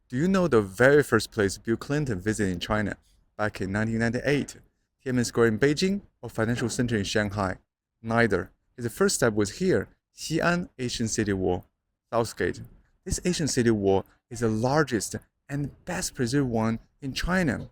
Do you know the very first place Bill Clinton visited in China back in 1998? Tiananmen Square in Beijing or Financial Center in Shanghai? Neither. His first step was here, Xi'an Asian City Wall, Southgate. This Asian City Wall is the largest and best preserved one in China.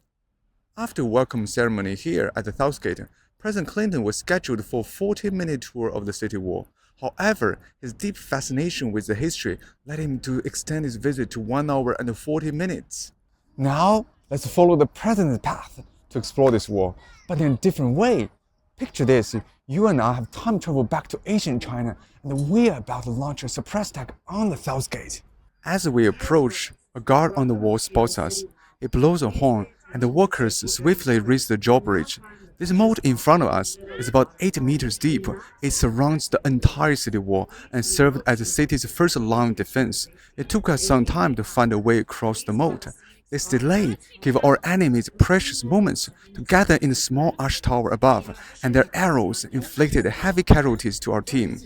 After a welcome ceremony here at the Southgate, President Clinton was scheduled for a 40-minute tour of the city wall. However, his deep fascination with the history led him to extend his visit to 1 hour and 40 minutes. Now, let's follow the president's path to explore this wall, but in a different way. Picture this, you and I have time travel back to ancient China, and we are about to launch a surprise attack on the Southgate. As we approach, a guard on the wall spots us. He blows a horn, and the workers swiftly raise the drawbridge. This moat in front of us is about 8 meters deep. It surrounds the entire city wall and served as the city's first line of defense. It took us some time to find a way across the moat. This delay gave our enemies precious moments to gather in the small arch tower above, and their arrows inflicted heavy casualties to our team.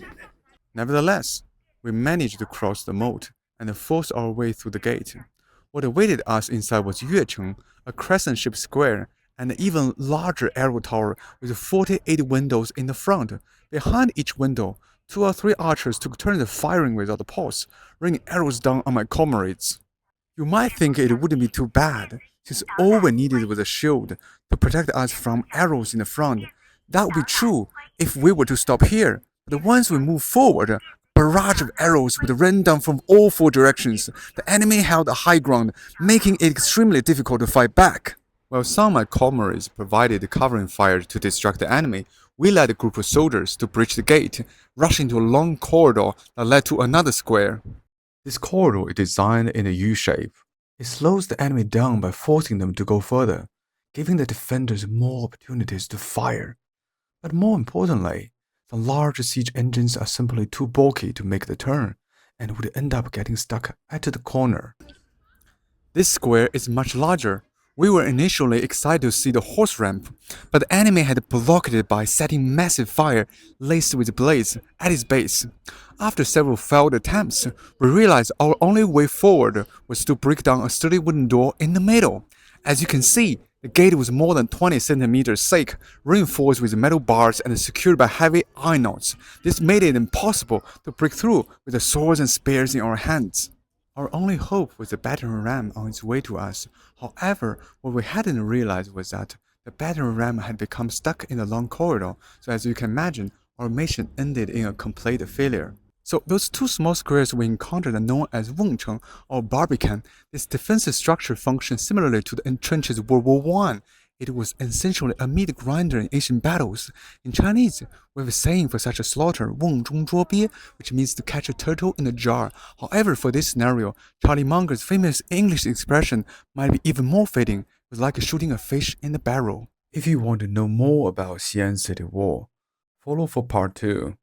Nevertheless, we managed to cross the moat and force our way through the gate. What awaited us inside was Yuecheng, a crescent-shaped square, and an even larger arrow tower with 48 windows in the front. Behind each window, 2 or 3 archers took turns firing without a pause, raining arrows down on my comrades. You might think it wouldn't be too bad, since all we needed was a shield to protect us from arrows in the front. That would be true if we were to stop here, but once we moved forward, a barrage of arrows would rain down from all 4 directions. The enemy held the high ground, making it extremely difficult to fight back. While some of my comrades provided covering fire to distract the enemy, we led a group of soldiers to breach the gate, rushing into a long corridor that led to another square. This corridor is designed in a U shape. It slows the enemy down by forcing them to go further, giving the defenders more opportunities to fire. But more importantly, the large siege engines are simply too bulky to make the turn, and would end up getting stuck at the corner. This square is much larger. We were initially excited to see the horse ramp, but the enemy had blocked it by setting massive fire laced with blades at its base. After several failed attempts, we realized our only way forward was to break down a sturdy wooden door in the middle. As you can see, the gate was more than 20 centimeters thick, reinforced with metal bars and secured by heavy iron knots. This made it impossible to break through with the swords and spears in our hands. Our only hope was the battering ram on its way to us. However, what we hadn't realized was that the battering ram had become stuck in the long corridor, so as you can imagine, our mission ended in a complete failure. So those 2 small squares we encountered are known as Wengcheng or Barbican. This defensive structure functioned similarly to the entrenches of World War I. It was essentially a meat grinder in Asian battles. In Chinese, we have a saying for such a slaughter, 瓮中捉鳖, which means to catch a turtle in a jar. However, for this scenario, Charlie Munger's famous English expression might be even more fitting. It was like shooting a fish in the barrel. If you want to know more about Xi'an City Wall, follow for part 2.